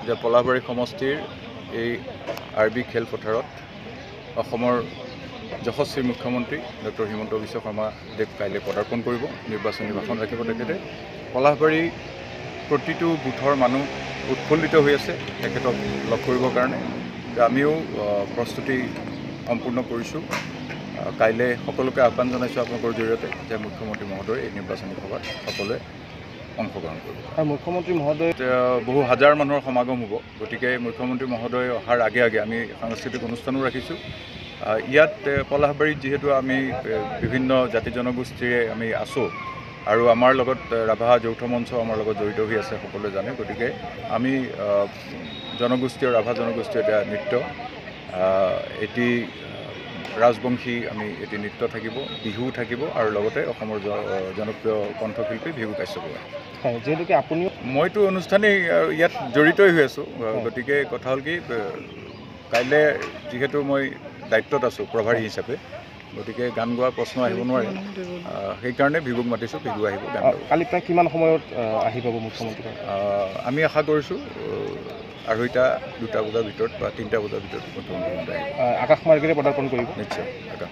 যে পলাশবাৰী সমষ্টিৰ এই RB খেলপথাৰত অসমৰ যশস্বী মুখ্যমন্ত্ৰী ডক্টৰ হিমন্ত বিশ্ব শৰ্মা দেৱ কাইলৈ পদাৰ্পণ কৰিব, নিৰ্বাচনী ভাষণ ৰাখিব তেখেতে। পলাশবাৰী প্ৰতিটো বুথৰ মানুহ উৎফুল্লিত হৈ আছে তেখেতক লগ কৰিবৰ কাৰণে। আমিও প্ৰস্তুতি সম্পূৰ্ণ কৰিছোঁ। কাইলৈ সকলোকে আহ্বান জনাইছোঁ আপোনালোকৰ জৰিয়তে যে মুখ্যমন্ত্ৰী মহোদয় এই নিৰ্বাচনী সভাত সকলোৱে অংশগ্ৰহণ কৰিব। আৰু মুখ্যমন্ত্ৰী মহোদয় বহু হাজাৰ মানুহৰ সমাগম হ'ব, গতিকে মুখ্যমন্ত্ৰী মহোদয় অহাৰ আগে আগে আমি সাংস্কৃতিক অনুষ্ঠানো ৰাখিছোঁ। ইয়াত পলাশবাৰীত যিহেতু আমি বিভিন্ন জাতি জনগোষ্ঠীৰে আমি আছোঁ আৰু আমাৰ লগত ৰাভা যৌথ মঞ্চ আমাৰ লগত জড়িত হৈ আছে, সকলোৱে জানে। গতিকে আমি জনগোষ্ঠী আৰু ৰাভা জনগোষ্ঠীৰ এটা নৃত্য, এটি ৰাজবংশী আমি এটি নৃত্য থাকিব, বিহু থাকিব আৰু লগতে অসমৰ জনপ্ৰিয় কণ্ঠশিল্পী ভিঘু কাশ্যপ। যিহেতুকে আপুনিও মইতো অনুষ্ঠানেই ইয়াত জড়িতই হৈ আছোঁ, গতিকে কথা হ'ল কি কাইলৈ যিহেতু মই দায়িত্বত আছোঁ প্ৰভাৰী হিচাপে, গতিকে গান গোৱাৰ প্ৰশ্ন আহিব নোৱাৰে। সেইকাৰণে ভিঘুক মাতিছোঁ, ভিঘু আহিব গান গাব। কালি প্ৰায় কিমান সময়ত আহি পাব মুখ্যমন্ত্ৰী? আমি আশা কৰিছোঁ 2:30 বজাৰ ভিতৰত বা 3টা বজাৰ ভিতৰত মুখ্যমন্ত্ৰী আহিব। আকাশ মাৰ্গেৰে পদাৰ্পণ কৰিব? নিশ্চয় আকাশ